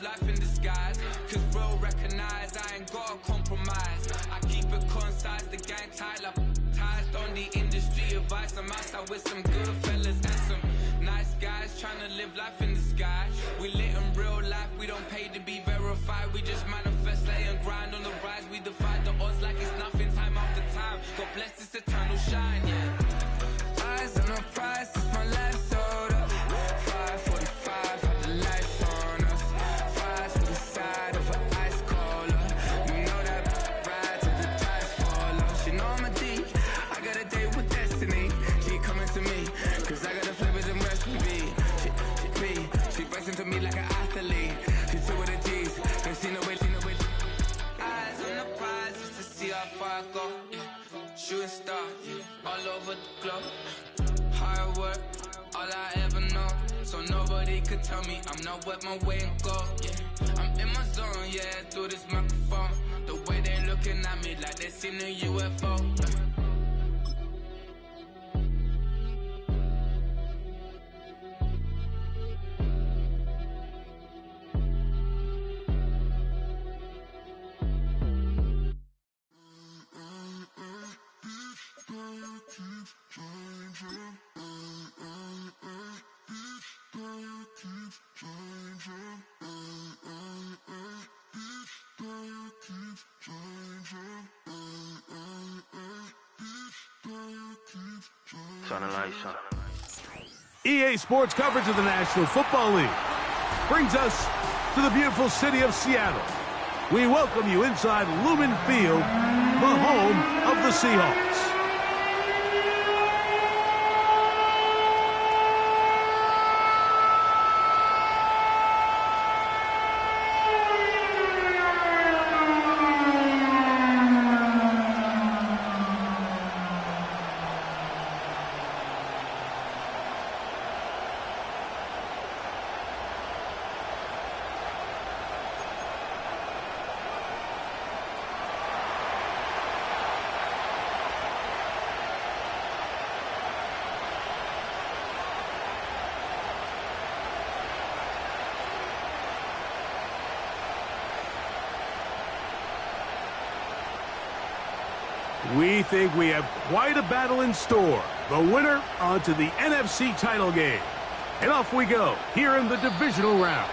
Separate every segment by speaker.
Speaker 1: Life in disguise, cause real recognize I ain't gotta compromise. I keep it concise, the gang tied up, ties on the industry advice. I'm outside with some good fellas and some nice guys trying to live life in the sky. We lit in real life, we don't pay to be verified. We just manifest, lay and grind on the rise. We defy the odds like it's nothing, time after time. God bless this eternal shine, yeah. Eyes on the prize, it's my life sold up. 5:45, had the lights on us. Fries to the side of an ice cola. You know that ride till the tires fall off. She know I'm a D, I got a date with destiny. She coming to me, cause I got the flavors and recipe. She racing to me like an athlete. She two with the G's, and she know it. Eyes on the prize just to see how far I go. Yeah. Shooting star, yeah. All over the globe. Hard work, all I ever know. So nobody could tell me I'm not wet my way and go. Yeah, I'm in my zone, yeah, through this microphone. The way they looking at me like they seen a UFO.
Speaker 2: EA Sports coverage of the National Football League brings us to the beautiful city of Seattle. We welcome you inside Lumen Field, the home of the Seahawks. We think we have quite a battle in store. The winner onto the NFC title game. And off we go here in the divisional round.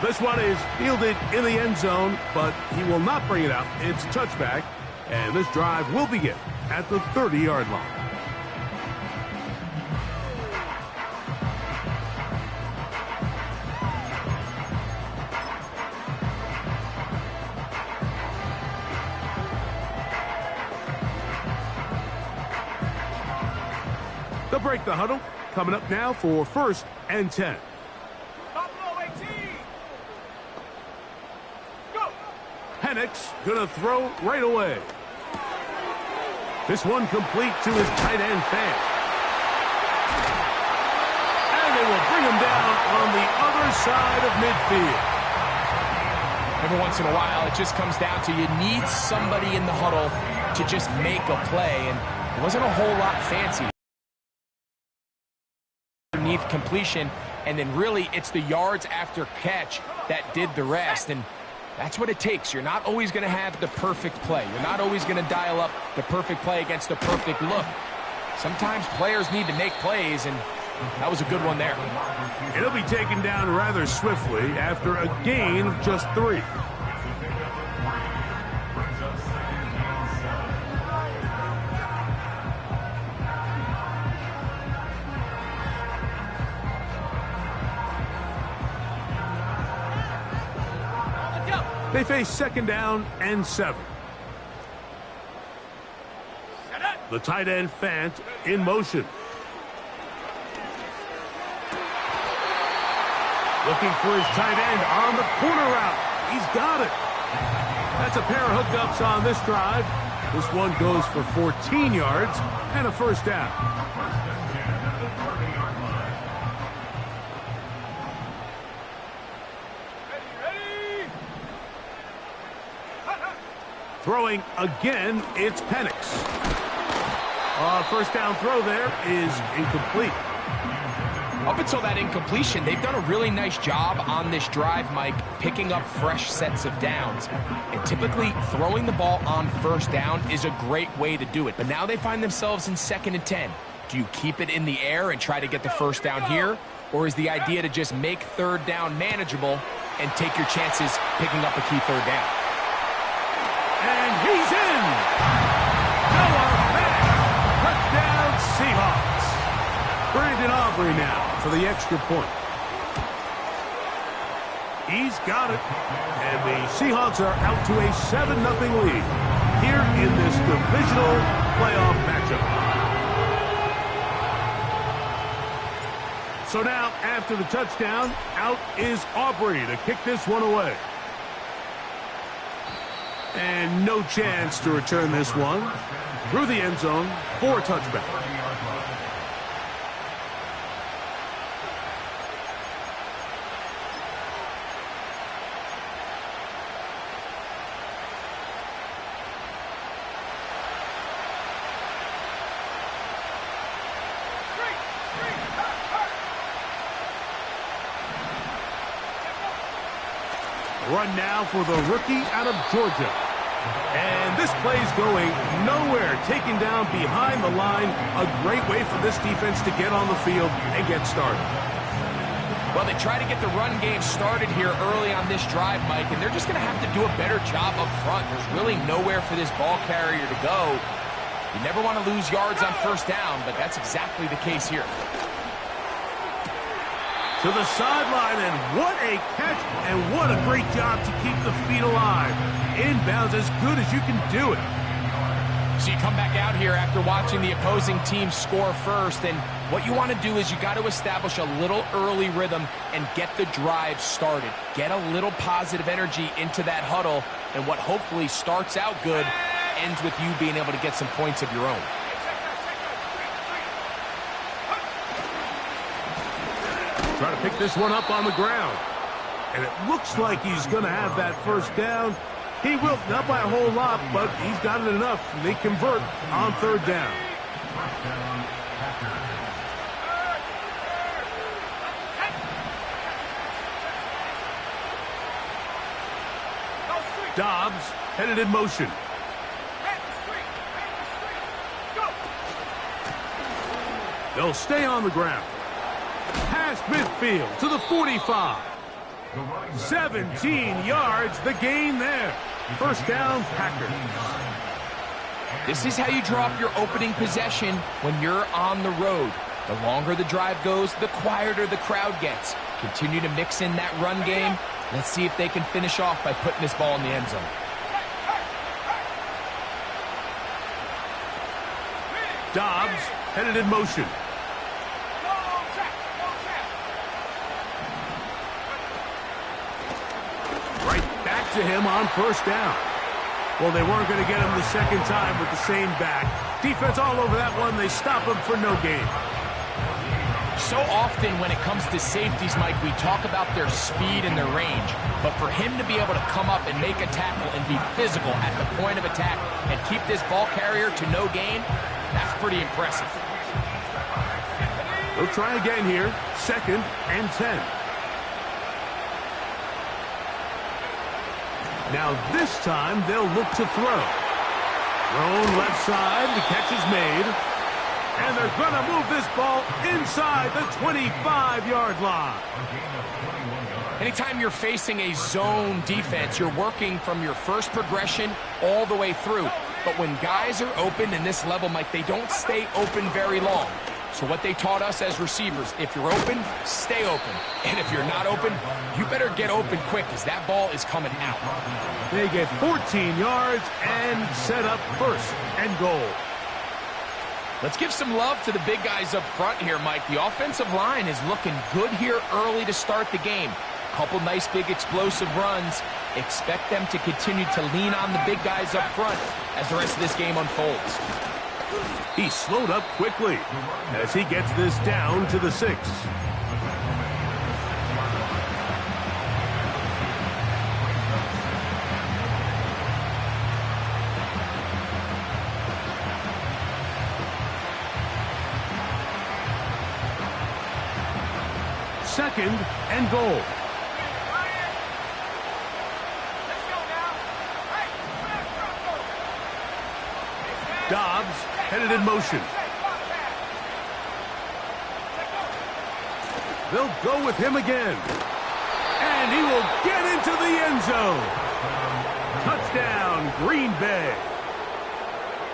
Speaker 2: This one is fielded in the end zone, but he will not bring it out. It's touchback, and this drive will begin at the 30-yard line. They'll break the huddle. Coming up now for 1st and 10. Penix gonna throw right away. This one complete to his tight end Fant. And they will bring him down on the other side of midfield.
Speaker 3: Every once in a while, it just comes down to you need somebody in the huddle to just make a play, and it wasn't a whole lot fancy. Underneath completion, and then really it's the yards after catch that did the rest, and that's what it takes. You're not always going to have the perfect play. You're not always going to dial up the perfect play against the perfect look. Sometimes players need to make plays, and that was a good one there.
Speaker 2: It'll be taken down rather swiftly after a gain of just 3. They face 2nd down and 7. The tight end Fant in motion. Looking for his tight end on the corner route. He's got it. That's a pair of hookups on this drive. This one goes for 14 yards and a 1st down. Throwing again, it's Penix. 1st down throw there is incomplete.
Speaker 3: Up until that incompletion, they've done a really nice job on this drive, Mike, picking up fresh sets of downs. And typically, throwing the ball on first down is a great way to do it. But now they find themselves in 2nd and 10. Do you keep it in the air and try to get the first down here? Or is the idea to just make 3rd down manageable and take your chances picking up a key 3rd down?
Speaker 2: And he's in! Noah Fant! Touchdown Seahawks! Brandon Aubrey now for the extra point. He's got it. And the Seahawks are out to a 7-0 lead here in this divisional playoff matchup. So now, after the touchdown, out is Aubrey to kick this one away. And no chance to return this one through the end zone for a touchback. Run now for the rookie out of Georgia. And this play's going nowhere. Taken down behind the line. A great way for this defense to get on the field and get started.
Speaker 3: Well, they try to get the run game started here early on this drive, Mike, and they're just going to have to do a better job up front. There's really nowhere for this ball carrier to go. You never want to lose yards on first down, but that's exactly the case here.
Speaker 2: To the sideline, and what a catch, and what a great job to keep the feet alive. Inbounds as good as you can do it.
Speaker 3: So you come back out here after watching the opposing team score first, and what you want to do is you got to establish a little early rhythm and get the drive started. Get a little positive energy into that huddle, and what hopefully starts out good ends with you being able to get some points of your own.
Speaker 2: Try to pick this one up on the ground. And it looks like he's going to have that first down. He will, not by a whole lot, but he's got it enough. They convert on 3rd down. Dobbs headed in motion. They'll stay on the ground. Past midfield to the 45. 17 yards, the gain there. First down, Packers.
Speaker 3: This is how you drop your opening possession when you're on the road. The longer the drive goes, the quieter the crowd gets. Continue to mix in that run game. Let's see if they can finish off by putting this ball in the end zone.
Speaker 2: Dobbs headed in motion. Right back to him on first down. Well, they weren't going to get him the second time with the same back. Defense all over that one. They stop him for no gain.
Speaker 3: So often when it comes to safeties, Mike, we talk about their speed and their range. But for him to be able to come up and make a tackle and be physical at the point of attack and keep this ball carrier to no gain, that's pretty impressive.
Speaker 2: They'll try again here. 2nd and 10. Now this time they'll look to throw. Thrown left side. The catch is made. And they're going to move this ball inside the 25-yard line.
Speaker 3: Anytime you're facing a zone defense, you're working from your first progression all the way through. But when guys are open in this level, Mike, they don't stay open very long. So what they taught us as receivers, if you're open, stay open. And if you're not open, you better get open quick because that ball is coming out.
Speaker 2: They get 14 yards and set up 1st and goal.
Speaker 3: Let's give some love to the big guys up front here, Mike. The offensive line is looking good here early to start the game. Couple nice big explosive runs. Expect them to continue to lean on the big guys up front as the rest of this game unfolds.
Speaker 2: He slowed up quickly as he gets this down to the 6. 2nd and goal. Dobbs headed in motion. They'll go with him again. And he will get into the end zone. Touchdown, Green Bay.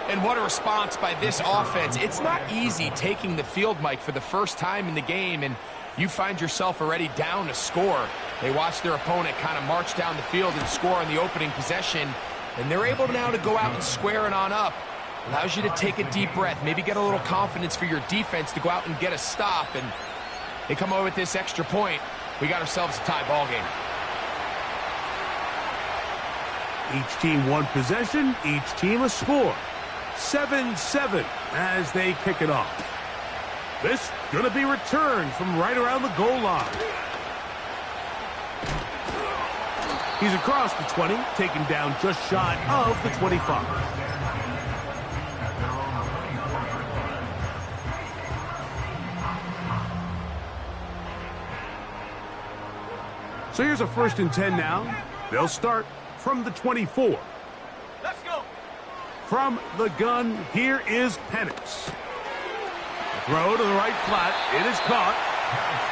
Speaker 3: And what a response by this offense. It's not easy taking the field, Mike, for the first time in the game, and you find yourself already down a score. They watch their opponent kind of march down the field and score on the opening possession, and they're able now to go out and square it on up. Allows you to take a deep breath, maybe get a little confidence for your defense to go out and get a stop, and they come over with this extra point. We got ourselves a tie ball game.
Speaker 2: Each team one possession, each team a score. 7-7 as they kick it off. This going to be returned from right around the goal line. He's across the 20, taken down just shy of the 25. So here's a 1st and 10 now. They'll start from the 24.
Speaker 1: Let's go.
Speaker 2: From the gun, here is Penix. Throw to the right flat. It is caught.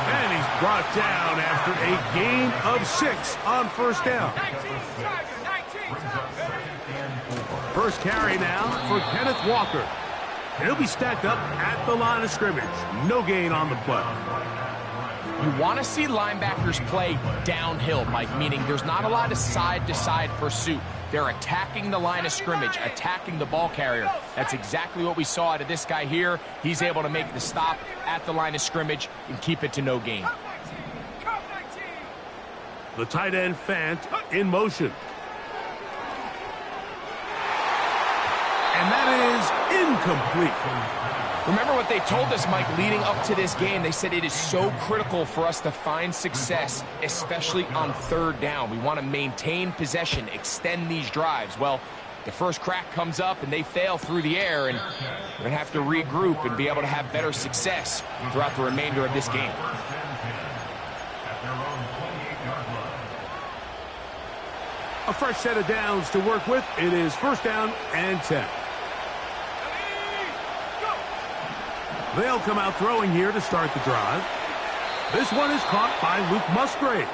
Speaker 2: And he's brought down after a gain of 6 on 1st down. 1st carry now for Kenneth Walker. He'll be stacked up at the line of scrimmage. No gain on the play.
Speaker 3: You want to see linebackers play downhill, Mike, meaning there's not a lot of side-to-side pursuit. They're attacking the line of scrimmage, attacking the ball carrier. That's exactly what we saw out of this guy here. He's able to make the stop at the line of scrimmage and keep it to no gain.
Speaker 2: The tight end Fant in motion. And that is incomplete.
Speaker 3: Remember what they told us, Mike, leading up to this game. They said it is so critical for us to find success, especially on 3rd down. We want to maintain possession, extend these drives. Well, the first crack comes up and they fail through the air, and we're going to have to regroup and be able to have better success throughout the remainder of this game.
Speaker 2: A fresh set of downs to work with. It is 1st down and 10. They'll come out throwing here to start the drive. This one is caught by Luke Musgrave.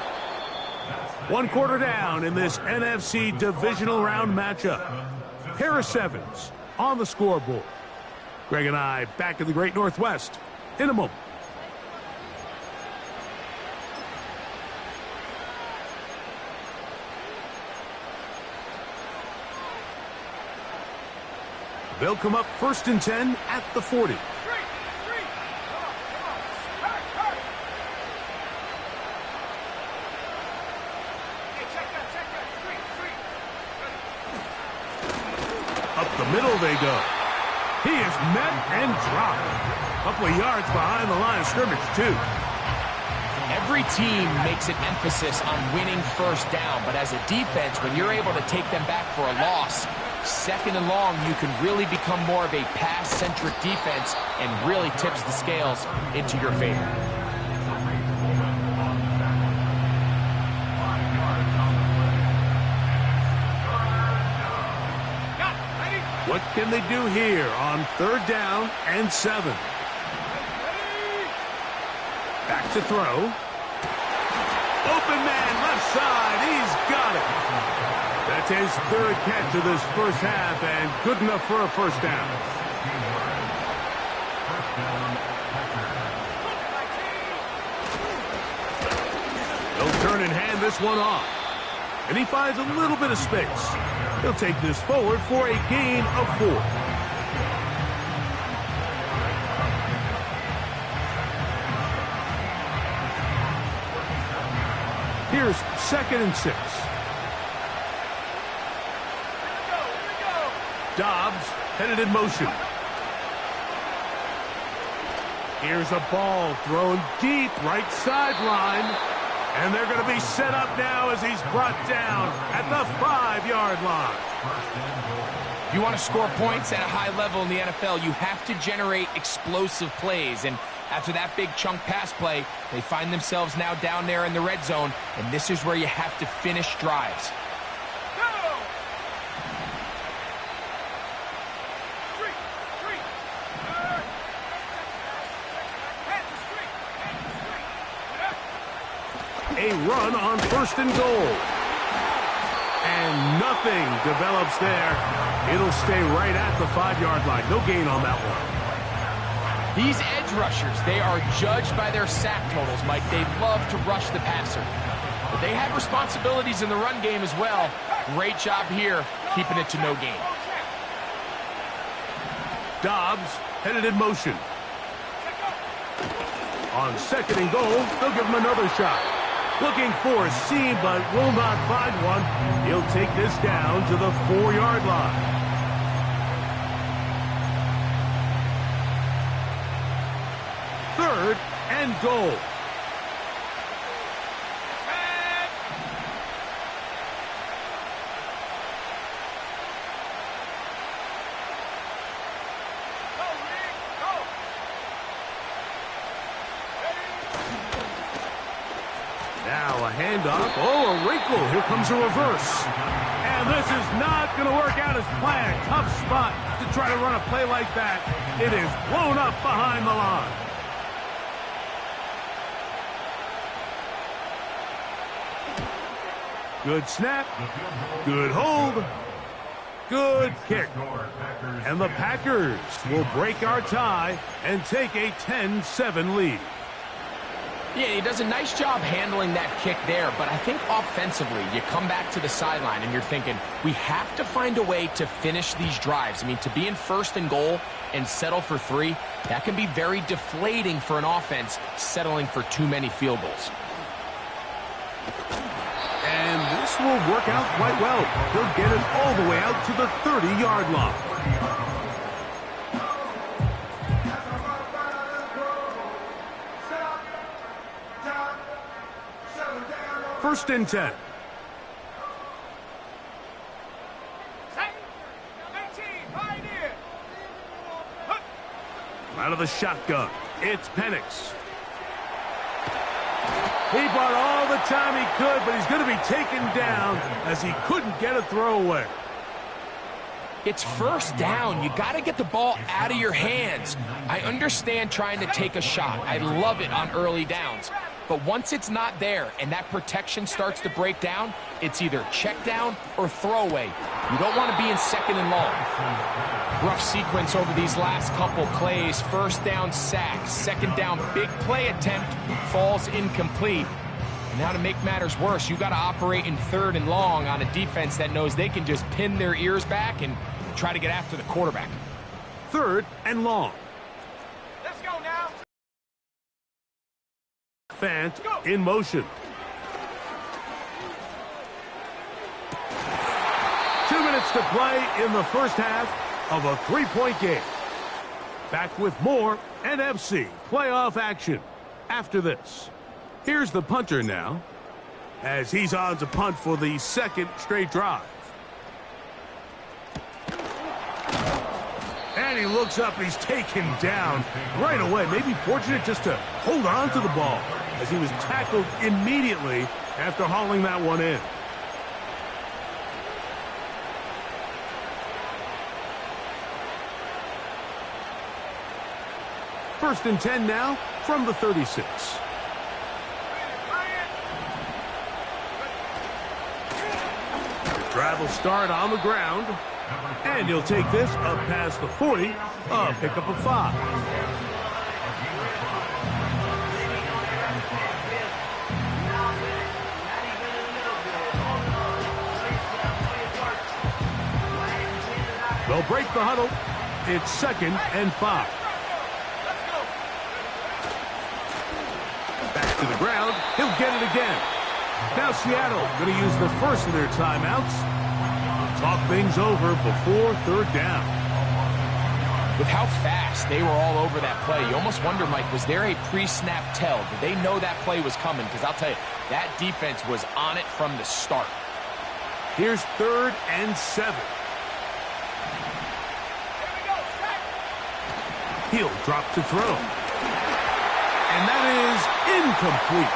Speaker 2: 1 quarter down in this NFC Divisional Round matchup. Harris Evans on the scoreboard. Greg and I back in the Great Northwest in a moment. They'll come up 1st and 10 at the 40. Up the middle they go. He is met and dropped. A couple of yards behind the line of scrimmage, too.
Speaker 3: Every team makes an emphasis on winning 1st down, but as a defense, when you're able to take them back for a loss, 2nd and long, you can really become more of a pass-centric defense and really tips the scales into your favor.
Speaker 2: What can they do here on 3rd down and 7? Back to throw. Open man, left side. He's got it. That's his 3rd catch of this 1st half, and good enough for a 1st down. They'll turn and hand this one off. And he finds a little bit of space. He'll take this forward for a gain of 4. Here's 2nd and 6. Dobbs headed in motion. Here's a ball thrown deep right sideline. And they're going to be set up now as he's brought down at the 5-yard line.
Speaker 3: If you want to score points at a high level in the NFL, you have to generate explosive plays. And After that big chunk pass play, they find themselves now down there in the red zone, and this is where you have to finish drives.
Speaker 2: A run on 1st and goal. And nothing develops there. It'll stay right at the 5-yard line. No gain on that one.
Speaker 3: These edge rushers, they are judged by their sack totals, Mike. They love to rush the passer. But they have responsibilities in the run game as well. Great job here, keeping it to no gain.
Speaker 2: Dobbs headed in motion. On 2nd and goal, they'll give him another shot. Looking for a seam, but will not find one. He'll take this down to the 4-yard line. Third and goal. Now a handoff. Oh, a wrinkle. Here comes a reverse. And this is not going to work out as planned. Tough spot to try to run a play like that. It is blown up behind the line. Good snap. Good hold. Good kick. And the Packers will break our tie and take a 10-7 lead.
Speaker 3: Yeah, he does a nice job handling that kick there, but I think offensively, you come back to the sideline and you're thinking, we have to find a way to finish these drives. I mean, to be in 1st and goal and settle for 3, that can be very deflating for an offense settling for too many field goals.
Speaker 2: And this will work out quite well. He'll get it all the way out to the 30-yard line. 1st and 10. Out of the shotgun, it's Penix. He bought all the time he could, but he's going to be taken down as he couldn't get a throwaway.
Speaker 3: It's 1st down. You got to get the ball out of your hands. I understand trying to take a shot. I love it on early downs. But once it's not there and that protection starts to break down, it's either check down or throwaway. You don't want to be in 2nd and long. Rough sequence over these last couple plays. 1st down sack. 2nd down big play attempt falls incomplete. And now to make matters worse, you got to operate in 3rd and long on a defense that knows they can just pin their ears back and try to get after the quarterback.
Speaker 2: 3rd and long.
Speaker 4: Let's go now.
Speaker 2: Fant in motion. 2 minutes to play in the 1st half of a 3-point game. Back with more NFC playoff action after this. Here's the punter now, as he's on to punt for the 2nd straight drive. And he looks up, he's taken down right away. Maybe fortunate just to hold on to the ball, as he was tackled immediately after hauling that one in. First and 10 now from the 36. Drive will start on the ground. And he'll take this up past the 40, a pickup of 5. They'll break the huddle. It's 2nd and 5. Back to the ground. He'll get it again. Now Seattle going to use the first of their timeouts. Talk things over before 3rd down.
Speaker 3: With how fast they were all over that play, you almost wonder, Mike, was there a pre-snap tell? Did they know that play was coming? Because I'll tell you, that defense was on it from the start.
Speaker 2: Here's 3rd and 7. He'll drop to throw. and that is incomplete.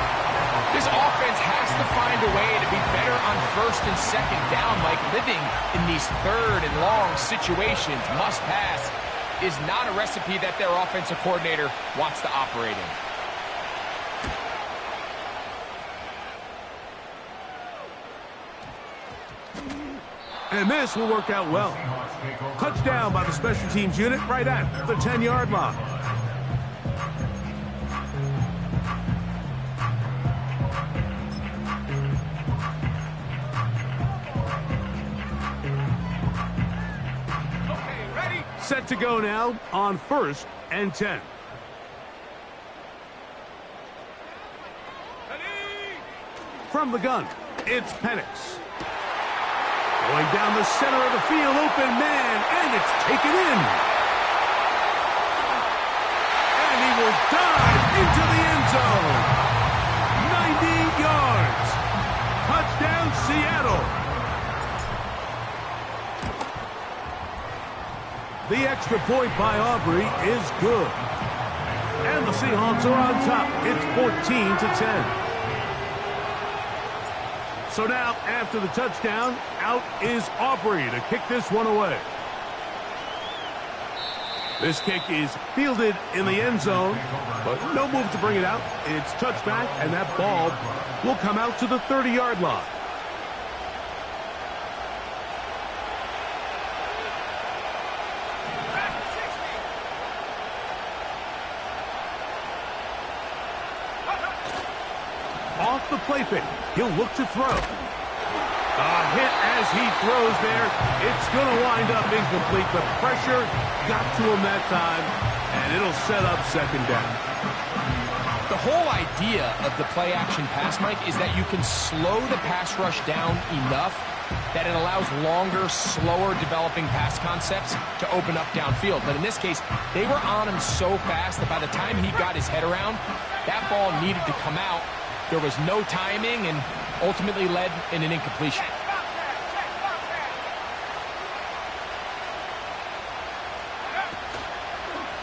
Speaker 3: This offense has to find a way to be better on first and second down, Mike. Living in these third and long situations, must pass, is not a recipe that their offensive coordinator wants to operate in.
Speaker 2: And this will work out well. Touchdown by the special teams unit right at the 10-yard line. Set to go now on 1st and 10. From the gun, it's Penix. Going down the center of the field, open man, and it's taken in. And he will dive into the end zone. 90 yards. Touchdown, Seattle. The extra point by Aubrey is good. And the Seahawks are on top. It's 14-10. So now, after the touchdown, out is Aubrey to kick this one away. This kick is fielded in the end zone, but no move to bring it out. It's touchback, and that ball will come out to the 30-yard line. Off the play fake, he'll look to throw. A hit as he throws there. It's going to wind up incomplete. The pressure got to him that time, and it'll set up second down.
Speaker 3: The whole idea of the play-action pass, Mike, is that you can slow the pass rush down enough that it allows longer, slower developing pass concepts to open up downfield. But in this case, they were on him so fast that by the time he got his head around, that ball needed to come out. There was no timing and ultimately led in an incompletion.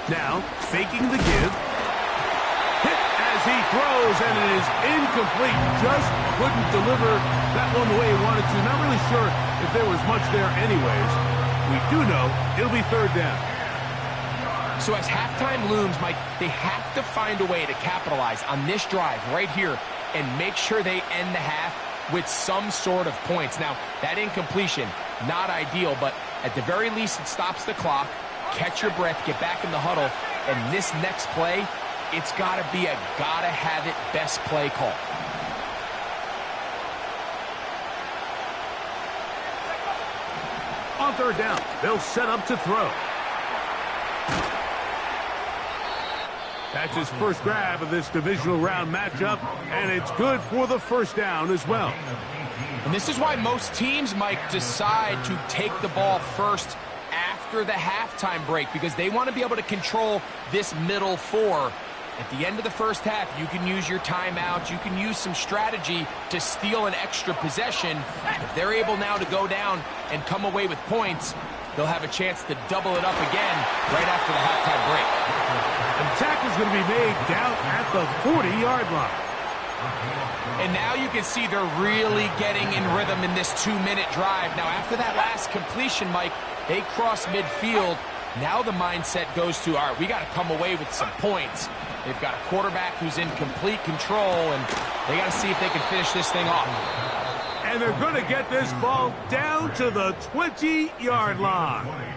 Speaker 2: Now, faking the give. Hit as he throws, and it is incomplete. Just couldn't deliver that one the way he wanted to. Not really sure if there was much there anyways. We do know it'll be third down.
Speaker 3: So as halftime looms, Mike, they have to find a way to capitalize on this drive right here and make sure they end the half with some sort of points. Now, that incompletion, not ideal, but at the very least it stops the clock. Catch your breath, get back in the huddle, and this next play, it's got to be a gotta-have-it best play call.
Speaker 2: On third down, they'll set up to throw. That's his first grab of this divisional round matchup, and it's good for the first down as well.
Speaker 3: And this is why most teams, Mike, decide to take the ball first after the halftime break, because they want to be able to control this middle four. At the end of the first half, you can use your timeouts, you can use some strategy to steal an extra possession. If they're able now to go down and come away with points, they'll have a chance to double it up again right after the halftime break.
Speaker 2: And the tackle's going to be made down at the 40-yard line.
Speaker 3: And now you can see they're really getting in rhythm in this 2-minute drive. Now, after that last completion, Mike, they cross midfield. Now the mindset goes to, all right, we got to come away with some points. They've got a quarterback who's in complete control, and they got to see if they can finish this thing off.
Speaker 2: And they're going to get this ball down to the 20-yard line.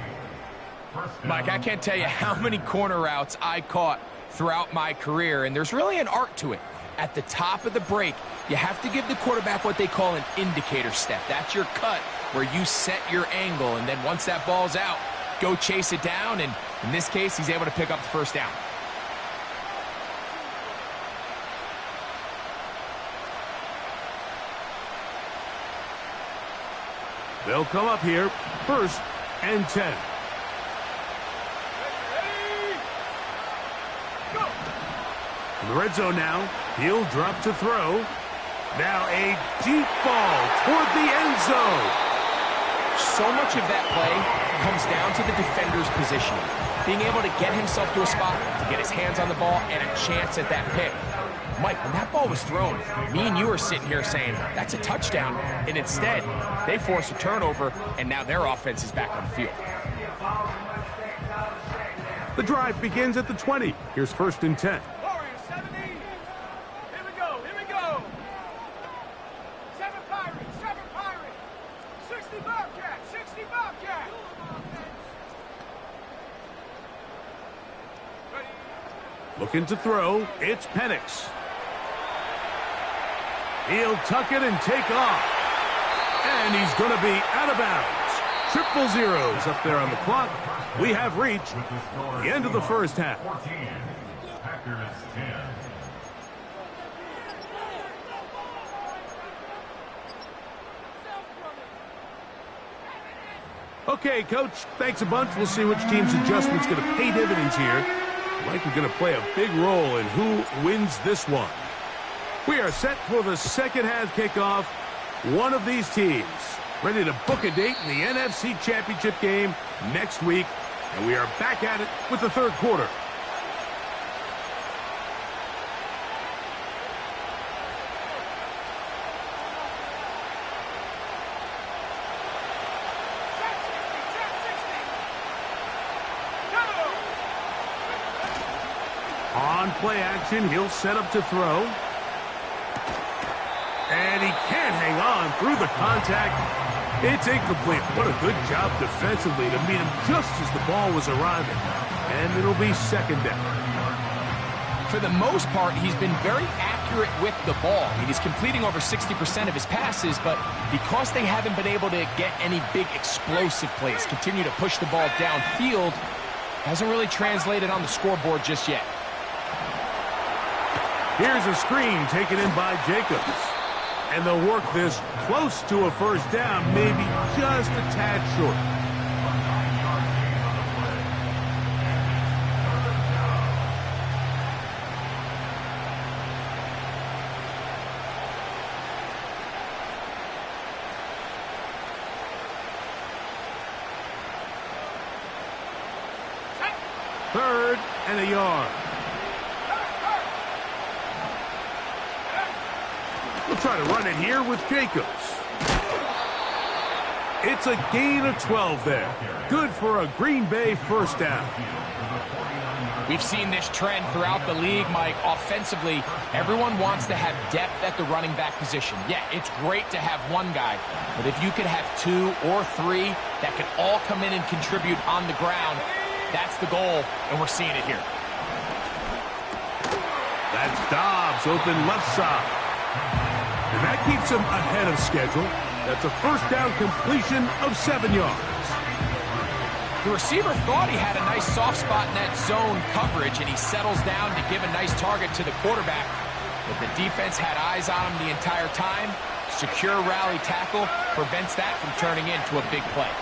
Speaker 3: Mike, I can't tell you how many corner routes I caught throughout my career, and there's really an art to it. At the top of the break, you have to give the quarterback what they call an indicator step. That's your cut where you set your angle, and then once that ball's out, go chase it down, and in this case, he's able to pick up the first down.
Speaker 2: They'll come up here, 1st and 10. In the red zone now, he'll drop to throw. Now a deep ball toward the end zone.
Speaker 3: So much of that play comes down to the defender's positioning. Being able to get himself to a spot, to get his hands on the ball, and a chance at that pick. Mike, when that ball was thrown, me and you are sitting here saying, that's a touchdown. And instead, they force a turnover, and now their offense is back on the field.
Speaker 2: The drive begins at the 20. Here's 1st and 10.
Speaker 4: Warriors, 70. Here we go. Here we go. 7 Pirates. 7 Pirates. 60 Bobcats. 60 Bobcats. Ready.
Speaker 2: Looking to throw. It's Penix. He'll tuck it and take off. And he's going to be out of bounds. Triple zeros up there on the clock. We have reached the end of the first half.
Speaker 5: Packers 10.
Speaker 2: Okay, Coach, thanks a bunch. We'll see which team's adjustment's going to pay dividends here. Like we're going to play a big role in who wins this one. We are set for the second half kickoff. One of these teams ready to book a date in the NFC Championship game next week. And we are back at it with the third quarter. On play action, he'll set up to throw. And he can't hang on through the contact. It's incomplete. What a good job defensively to meet him just as the ball was arriving. And it'll be second down.
Speaker 3: For the most part, he's been very accurate with the ball. I mean, he's completing over 60% of his passes, but because they haven't been able to get any big explosive plays, continue to push the ball downfield, hasn't really translated on the scoreboard just yet.
Speaker 2: Here's a screen taken in by Jacobs. And they'll work this close to a first down, maybe just a tad short. Third and a yard. We'll try to run it here with Jacobs. It's a gain of 12 there. Good for a Green Bay first down.
Speaker 3: We've seen this trend throughout the league, Mike. Offensively, everyone wants to have depth at the running back position. Yeah, it's great to have one guy, but if you could have 2 or 3 that can all come in and contribute on the ground, that's the goal, and we're seeing it here.
Speaker 2: That's Dobbs, open left side. And that keeps him ahead of schedule. That's a first down completion of 7 yards.
Speaker 3: The receiver thought he had a nice soft spot in that zone coverage, and he settles down to give a nice target to the quarterback. But the defense had eyes on him the entire time. Secure rally tackle prevents that from turning into a big play.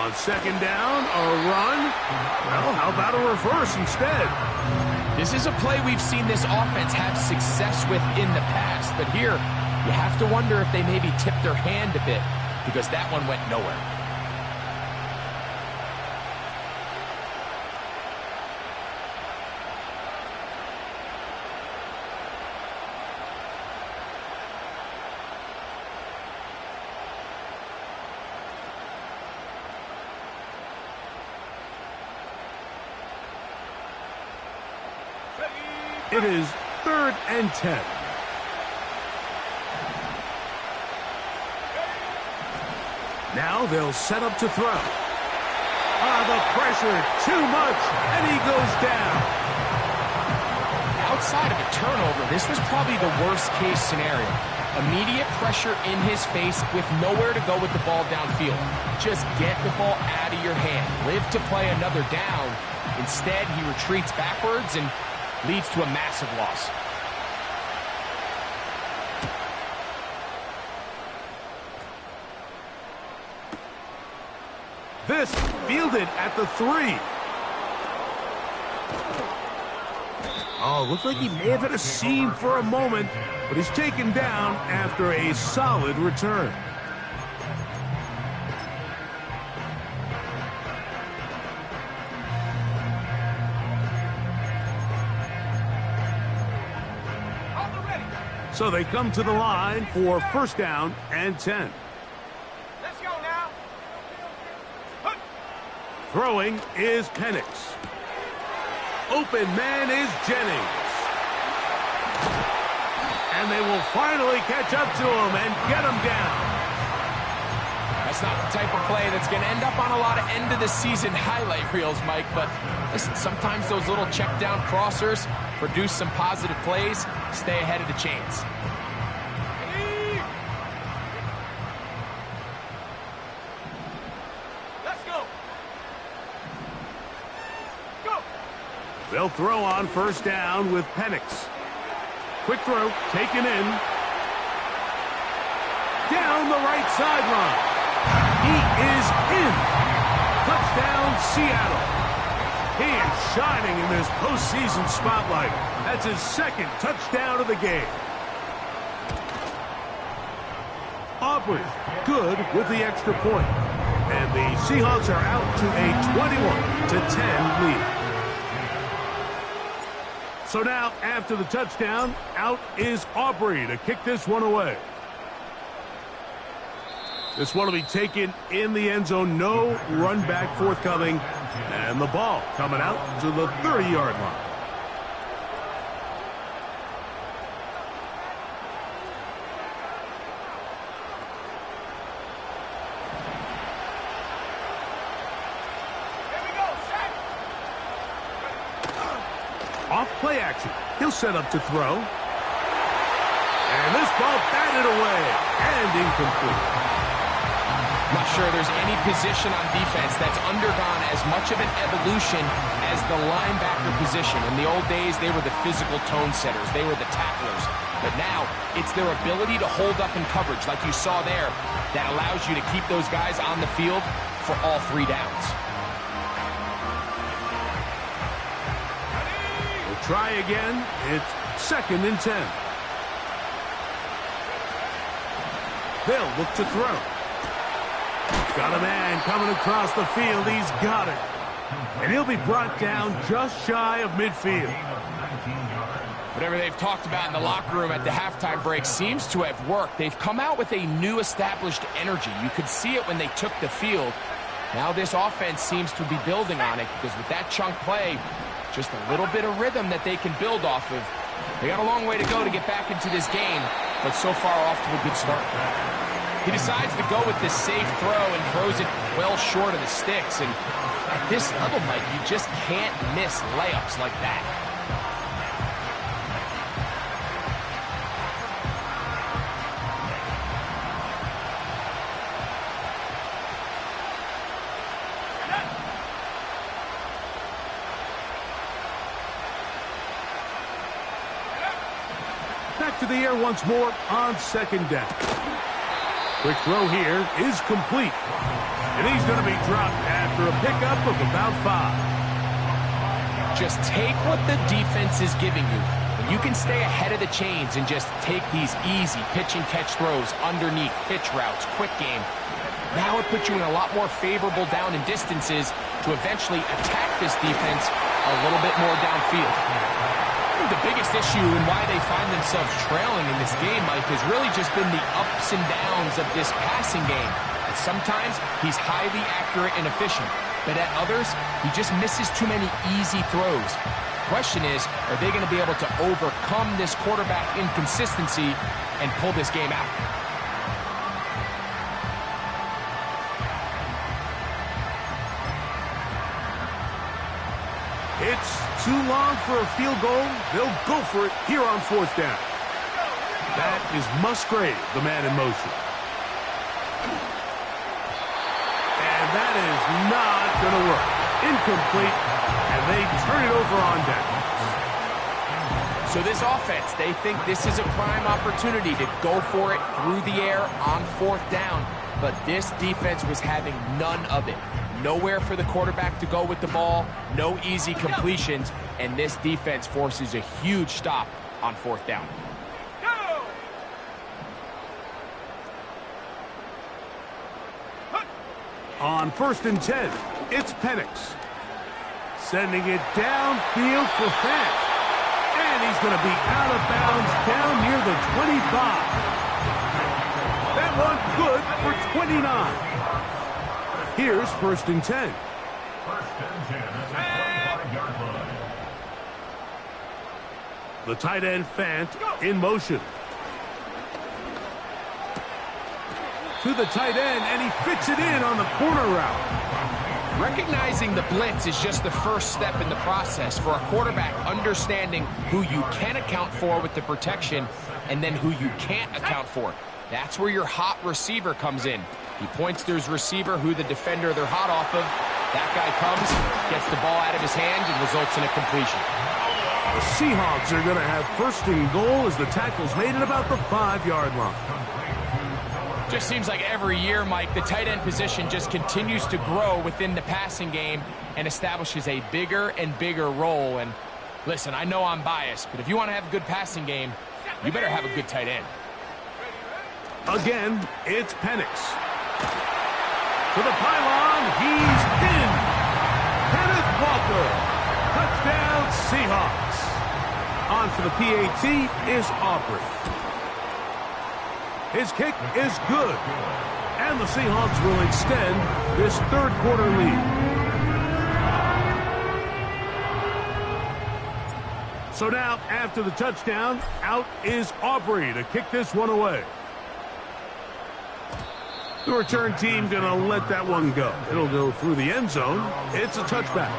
Speaker 2: On second down, a run. Well, how about a reverse instead?
Speaker 3: This is a play we've seen this offense have success with in the past, but here you have to wonder if they maybe tipped their hand a bit because that one went nowhere.
Speaker 2: It is 3rd and 10. Now they'll set up to throw. The pressure, too much, and he goes down.
Speaker 3: Outside of a turnover, this was probably the worst-case scenario. Immediate pressure in his face with nowhere to go with the ball downfield. Just get the ball out of your hand. Live to play another down. Instead, he retreats backwards and leads to a massive loss.
Speaker 2: This fielded at the 3. Oh, looks like he may have had a seam for a moment, but he's taken down after a solid return. So they come to the line for first down and 10.
Speaker 4: Let's go now.
Speaker 2: Throwing is Penix. Open man is Jennings. And they will finally catch up to him and get him down.
Speaker 3: That's not the type of play that's going to end up on a lot of end-of-the-season highlight reels, Mike. But listen, sometimes those little check-down crossers produce some positive plays. Stay ahead of the chains.
Speaker 4: Let's go. Go.
Speaker 2: They'll throw on first down with Penix. Quick throw, taken in. Down the right sideline. He is in. Touchdown, Seattle. He is shining in this postseason spotlight. That's his second touchdown of the game. Aubrey, good with the extra point. And the Seahawks are out to a 21-10 lead. So now, after the touchdown, out is Aubrey to kick this one away. This one will be taken in the end zone. No run back forthcoming. And the ball coming out to the 30-yard line.
Speaker 4: Here we go. Set.
Speaker 2: Off play action. He'll set up to throw. And this ball batted away and incomplete.
Speaker 3: Not sure there's any position on defense that's undergone as much of an evolution as the linebacker position. In the old days, they were the physical tone setters. They were the tacklers. But now, it's their ability to hold up in coverage, like you saw there, that allows you to keep those guys on the field for all 3 downs.
Speaker 2: We'll try again. It's 2nd and 10. They'll look to throw. Got a man coming across the field. He's got it. And he'll be brought down just shy of midfield.
Speaker 3: Whatever they've talked about in the locker room at the halftime break seems to have worked. They've come out with a new established energy. You could see it when they took the field. Now this offense seems to be building on it because with that chunk play, just a little bit of rhythm that they can build off of. They got a long way to go to get back into this game, but so far off to a good start. He decides to go with this safe throw and throws it well short of the sticks. And at this level, Mike, you just can't miss layups like that.
Speaker 2: Back to the air once more on 2nd down. Quick throw here is complete. And he's going to be dropped after a pickup of about 5.
Speaker 3: Just take what the defense is giving you. And you can stay ahead of the chains and just take these easy pitch and catch throws underneath, pitch routes, quick game. Now it puts you in a lot more favorable down and distances to eventually attack this defense a little bit more downfield. The biggest issue and why they find themselves trailing in this game, Mike, has really just been the ups and downs of this passing game. And sometimes he's highly accurate and efficient, but at others, he just misses too many easy throws. Question is, are they going to be able to overcome this quarterback inconsistency and pull this game out?
Speaker 2: It's too long for a field goal. They'll go for it here on 4th down. That is Musgrave, the man in motion. And that is not going to work. Incomplete, and they turn it over on down.
Speaker 3: So this offense, they think this is a prime opportunity to go for it through the air on 4th down. But this defense was having none of it. Nowhere for the quarterback to go with the ball, no easy completions, and this defense forces a huge stop on 4th down.
Speaker 4: Go!
Speaker 2: On 1st and 10, it's Penix. Sending it downfield for Fant. And he's going to be out of bounds down near the 25. That one good for 29. Here's 1st and 10.
Speaker 5: 1st and 10 at the 25-yard line.
Speaker 2: The tight end Fant in motion. To the tight end, and he fits it in on the corner route.
Speaker 3: Recognizing the blitz is just the first step in the process for a quarterback understanding who you can account for with the protection and then who you can't account for. That's where your hot receiver comes in. He points to his receiver, who the defender they're hot off of. That guy comes, gets the ball out of his hand, and results in a completion.
Speaker 2: The Seahawks are going to have 1st and goal as the tackle's made at about the 5-yard line.
Speaker 3: Just seems like every year, Mike, the tight end position just continues to grow within the passing game and establishes a bigger and bigger role. And listen, I know I'm biased, but if you want to have a good passing game, you better have a good tight end.
Speaker 2: Again, it's Penix. To the pylon, he's in. Kenneth Walker. Touchdown, Seahawks. On for the PAT is Aubrey. His kick is good. And the Seahawks will extend this 3rd quarter lead. So now, after the touchdown, out is Aubrey to kick this one away. The return team going to let that one go. It'll go through the end zone. It's a touchback.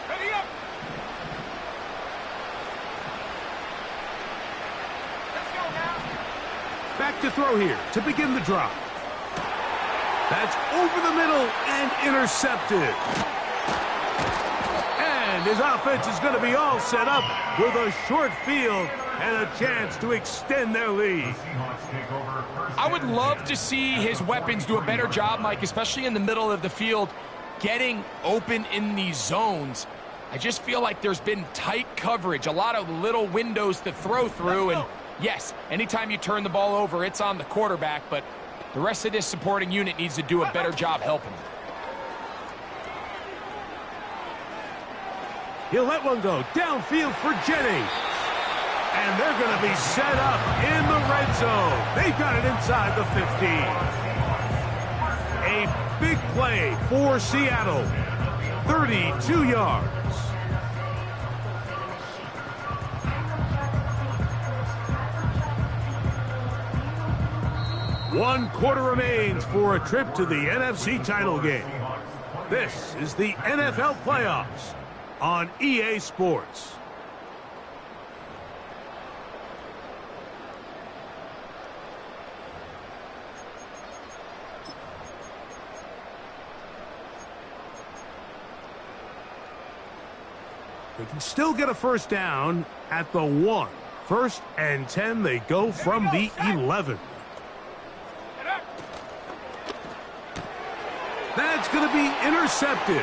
Speaker 4: Ready up! Let's go now!
Speaker 2: Back to throw here to begin the drive. That's over the middle and intercepted. And his offense is going to be all set up with a short field and a chance to extend their lead.
Speaker 3: I would love to see his weapons do a better job, Mike, especially in the middle of the field, getting open in these zones. I just feel like there's been tight coverage, a lot of little windows to throw through, and yes, anytime you turn the ball over, it's on the quarterback, but the rest of this supporting unit needs to do a better job helping him.
Speaker 2: He'll let one go downfield for Jennings. And they're going to be set up in the red zone. They've got it inside the 15. A big play for Seattle. 32 yards. One quarter remains for a trip to the NFC title game. This is the NFL playoffs on EA Sports. They can still get a first down at the 1. 1st and 10, they go from the 11. That's going to be intercepted.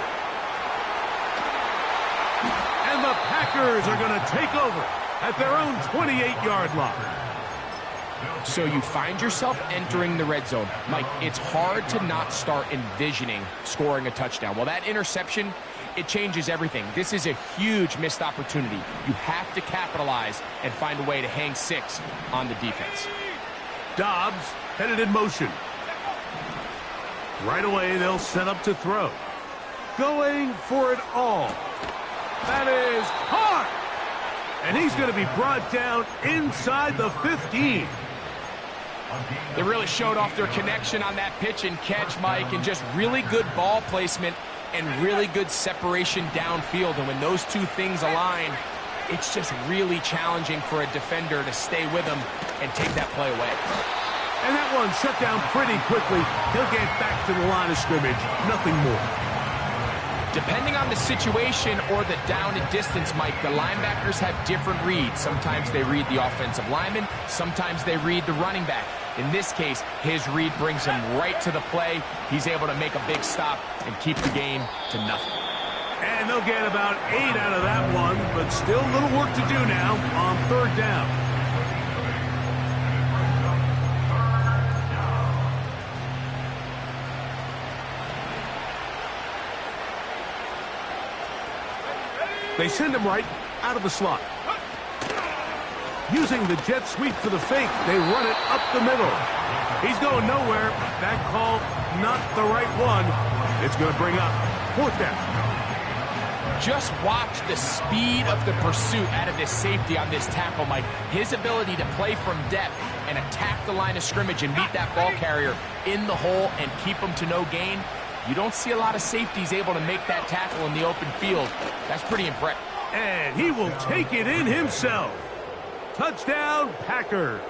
Speaker 2: And the Packers are going to take over at their own 28-yard line.
Speaker 3: So you find yourself entering the red zone. Mike, it's hard to not start envisioning scoring a touchdown. Well, that interception, it changes everything. This is a huge missed opportunity. You have to capitalize and find a way to hang 6 on the defense.
Speaker 2: Dobbs headed in motion. Right away, they'll set up to throw. Going for it all. That is hard. And he's going to be brought down inside the 15.
Speaker 3: They really showed off their connection on that pitch and catch, Mike, and just really good ball placement and really good separation downfield. And when those two things align, it's just really challenging for a defender to stay with them and take that play away.
Speaker 2: And that one shut down pretty quickly. He'll get back to the line of scrimmage. Nothing more.
Speaker 3: Depending on the situation or the down and distance, Mike, the linebackers have different reads. Sometimes they read the offensive lineman, sometimes they read the running back. In this case, his read brings him right to the play. He's able to make a big stop and keep the game to nothing.
Speaker 2: And they'll get about 8 out of that one, but still a little work to do now on 3rd down. They send him right out of the slot. Using the jet sweep for the fake, they run it up the middle. He's going nowhere. That call, not the right one. It's going to bring up 4th down.
Speaker 3: Just watch the speed of the pursuit out of this safety on this tackle, Mike. His ability to play from depth and attack the line of scrimmage and meet that ball carrier in the hole and keep him to no gain. You don't see a lot of safeties able to make that tackle in the open field. That's pretty impressive.
Speaker 2: And he will take it in himself. Touchdown, Packers.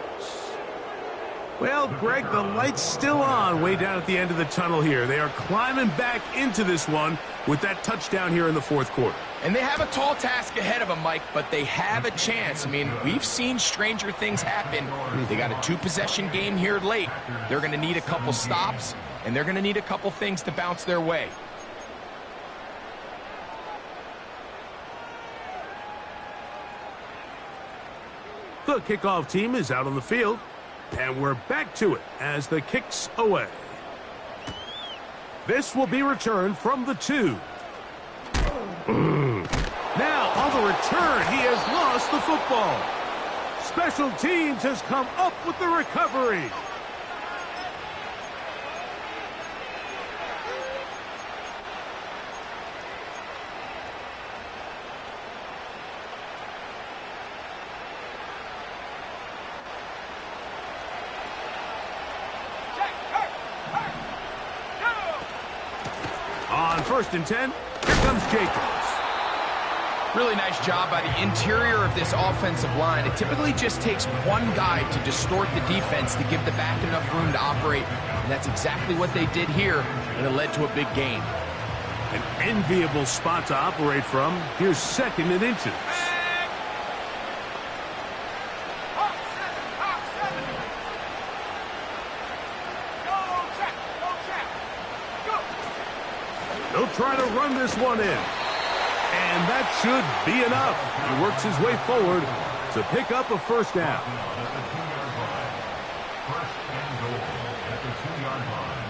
Speaker 2: Well, Greg, the light's still on way down at the end of the tunnel here. They are climbing back into this one with that touchdown here in the 4th quarter.
Speaker 3: And they have a tall task ahead of them, Mike, but they have a chance. I mean, we've seen stranger things happen. They got a 2-possession game here late. They're going to need a couple stops, and they're going to need a couple things to bounce their way.
Speaker 2: The kickoff team is out on the field, and we're back to it as the kick's away. This will be returned from the 2. Now, on the return, he has lost the football. Special teams has come up with the recovery. On 1st and 10, here comes Jacobs.
Speaker 3: Really nice job by the interior of this offensive line. It typically just takes one guy to distort the defense to give the back enough room to operate, and that's exactly what they did here, and it led to a big gain.
Speaker 2: An enviable spot to operate from. Here's 2nd and inches. They'll try to run this one in. And that should be enough. He works his way forward to pick up a 1st down.
Speaker 5: 1st and goal at the 2-yard line.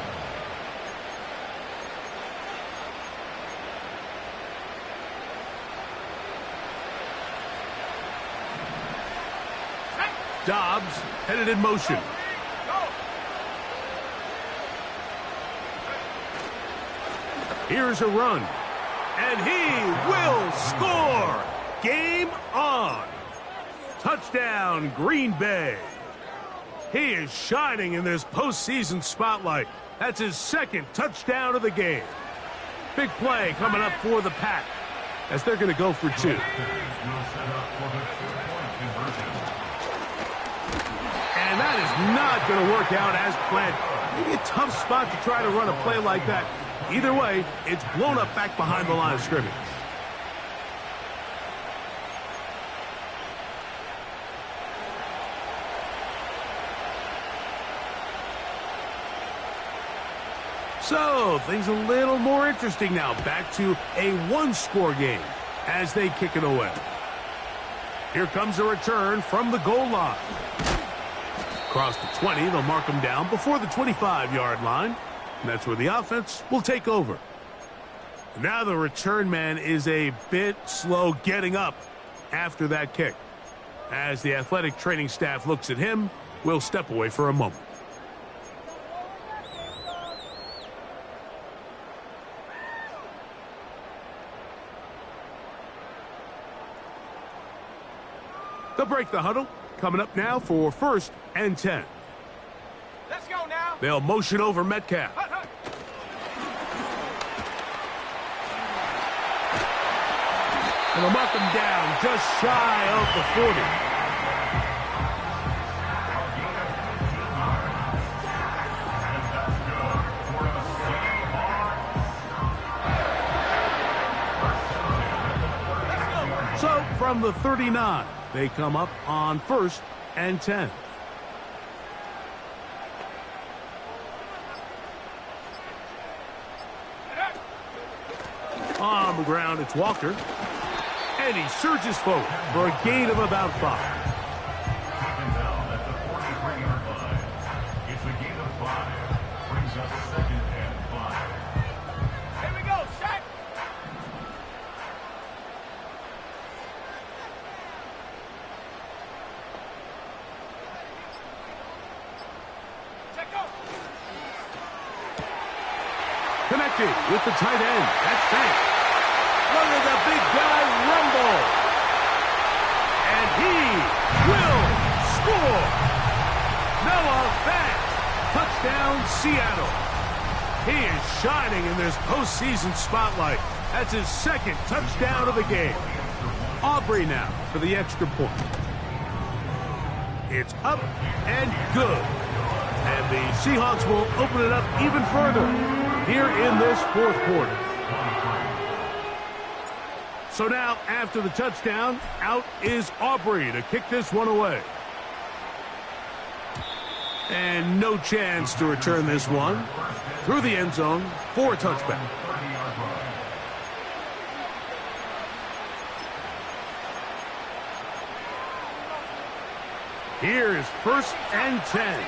Speaker 2: Dobbs headed in motion. Here's a run. And he will score. Game on. Touchdown, Green Bay. He is shining in this postseason spotlight. That's his 2nd touchdown of the game. Big play coming up for the Pack as they're going to go for 2. And that is not going to work out as planned. Maybe a tough spot to try to run a play like that. Either way, it's blown up back behind the line of scrimmage. So, things a little more interesting now. Back to a 1-score game as they kick it away. Here comes a return from the goal line. Across the 20, they'll mark them down before the 25-yard line. And that's where the offense will take over. Now the return man is a bit slow getting up after that kick. As the athletic training staff looks at him, we'll step away for a moment. They'll break the huddle. Coming up now for 1st and 10.
Speaker 4: Let's go now.
Speaker 2: They'll motion over Metcalf. And they'll mark him down just shy of the 40. from the 39. They come up on 1st and 10. On the ground, it's Walker. And he surges forward for a gain of about 5.
Speaker 5: Second down at the 43-yard line. It's a gain of 5. Brings up 2nd and 5.
Speaker 4: Here we go, set. Check up.
Speaker 2: Connected with the tight end. That's Fant. Look at the big guy rumble. And he will score. Noah Fant. Touchdown, Seattle. He is shining in this postseason spotlight. That's his 2nd touchdown of the game. Aubrey now for the extra point. It's up and good. And the Seahawks will open it up even further here in this 4th quarter. So now, after the touchdown, out is Aubrey to kick this one away. And no chance to return this one through the end zone for a touchback. Here's 1st and 10.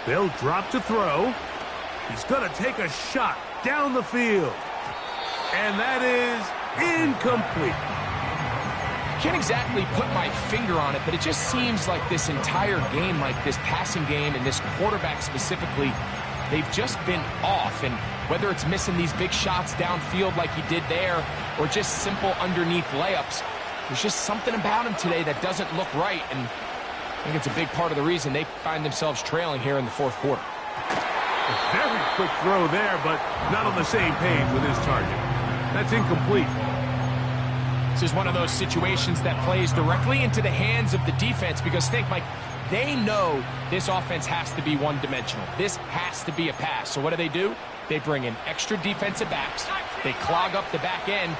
Speaker 2: They'll drop to throw. He's going to take a shot down the field. And that is incomplete.
Speaker 3: Can't exactly put my finger on it, but it just seems like this entire game, like this passing game and this quarterback specifically, they've just been off. And whether it's missing these big shots downfield like he did there or just simple underneath layups, there's just something about him today that doesn't look right. And I think it's a big part of the reason they find themselves trailing here in the 4th quarter.
Speaker 2: A very quick throw there, but not on the same page with his target. That's incomplete.
Speaker 3: This is one of those situations that plays directly into the hands of the defense because think, Mike, they know this offense has to be one-dimensional. This has to be a pass. So what do? They bring in extra defensive backs. They clog up the back end.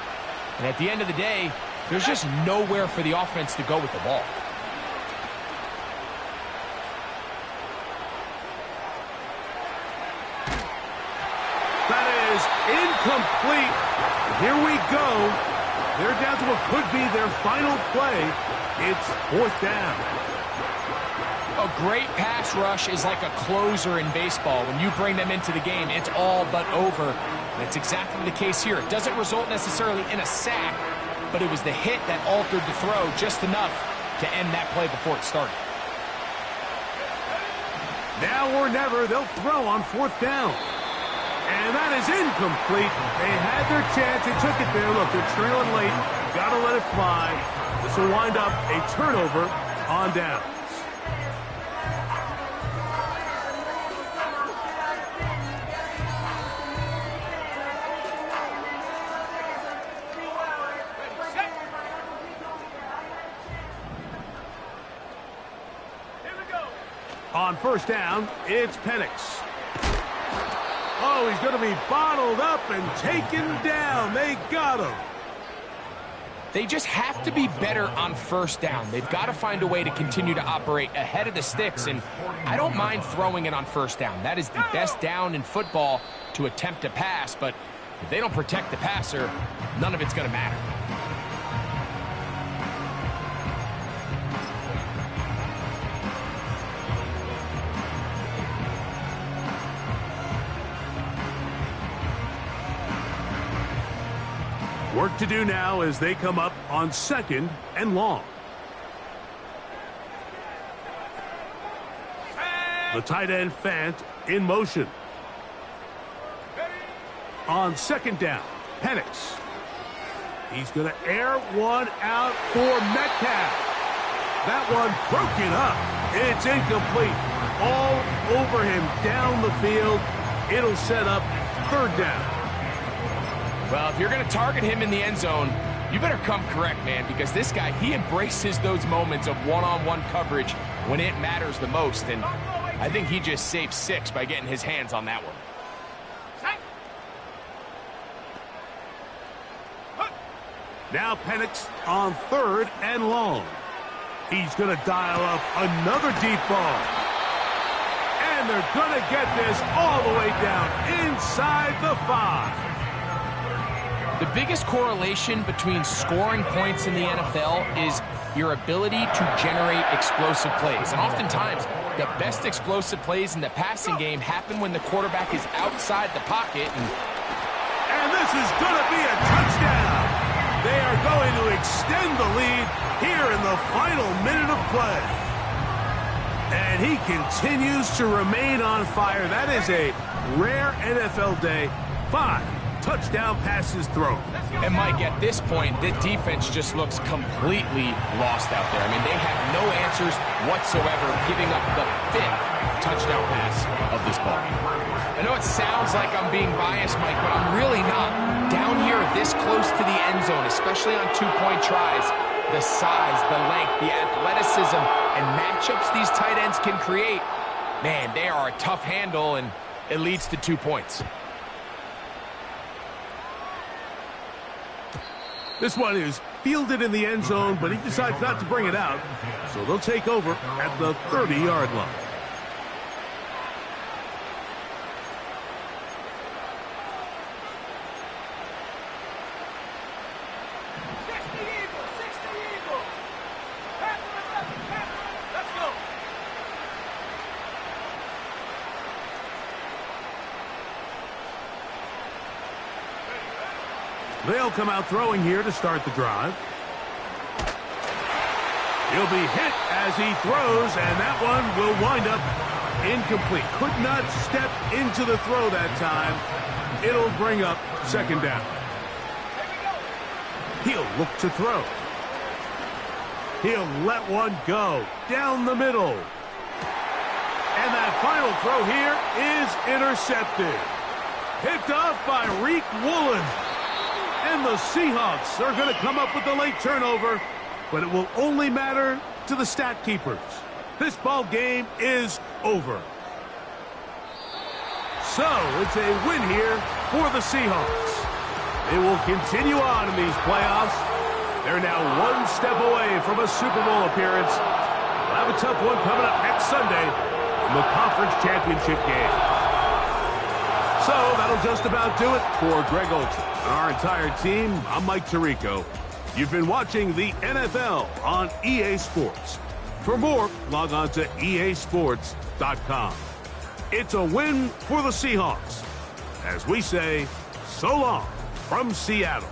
Speaker 3: And at the end of the day, there's just nowhere for the offense to go with the ball.
Speaker 2: That is incomplete. Here we go. They're down to what could be their final play. It's 4th down.
Speaker 3: A great pass rush is like a closer in baseball. When you bring them into the game, it's all but over. And that's exactly the case here. It doesn't result necessarily in a sack, but it was the hit that altered the throw just enough to end that play before it started.
Speaker 2: Now or never, they'll throw on 4th down. And that is incomplete. They had their chance. They took it there. Look, they're trailing late. Got to let it fly. This will wind up a turnover on downs. On 1st down, it's Penix. Oh, he's going to be bottled up and taken down. They got him.
Speaker 3: They just have to be better on 1st down. They've got to find a way to continue to operate ahead of the sticks, and I don't mind throwing it on 1st down. That is the best down in football to attempt to pass, but if they don't protect the passer, none of it's going to matter.
Speaker 2: Work to do now as they come up on 2nd and long. The tight end Fant in motion. On 2nd down, Penix. He's going to air one out for Metcalf. That one broken up. It's incomplete. All over him down the field. It'll set up 3rd down.
Speaker 3: Well, if you're going to target him in the end zone, you better come correct, man, because this guy, he embraces those moments of one-on-one coverage when it matters the most, and I think he just saved 6 by getting his hands on that one.
Speaker 2: Now Penix on 3rd and long. He's going to dial up another deep ball. And they're going to get this all the way down inside the 5.
Speaker 3: The biggest correlation between scoring points in the NFL is your ability to generate explosive plays. And oftentimes, the best explosive plays in the passing game happen when the quarterback is outside the pocket.
Speaker 2: And this is going to be a touchdown. They are going to extend the lead here in the final minute of play. And he continues to remain on fire. That is a rare NFL day. 5 touchdown passes thrown.
Speaker 3: And Mike, at this point, the defense just looks completely lost out there. I mean, they have no answers whatsoever, giving up the 5th touchdown pass of this ball game. I know it sounds like I'm being biased, Mike, but I'm really not. Down here this close to the end zone, especially on 2-point tries, the size, the length, the athleticism, and matchups these tight ends can create, man, they are a tough handle, and it leads to 2 points.
Speaker 2: This one is fielded in the end zone, but he decides not to bring it out. So they'll take over at the 30-yard line. They'll come out throwing here to start the drive. He'll be hit as he throws, and that one will wind up incomplete. Could not step into the throw that time. It'll bring up 2nd down. He'll look to throw. He'll let one go down the middle. And that final throw here is intercepted. Picked off by Reek Woolen. And the Seahawks are going to come up with the late turnover, but it will only matter to the stat keepers. This ball game is over. So it's a win here for the Seahawks. They will continue on in these playoffs. They're now 1 step away from a Super Bowl appearance. They'll have a tough one coming up next Sunday in the conference championship game. So that'll just about do it for Greg Olson and our entire team. I'm Mike Tirico. You've been watching the NFL on EA Sports. For more, log on to easports.com. It's a win for the Seahawks. As we say, so long from Seattle.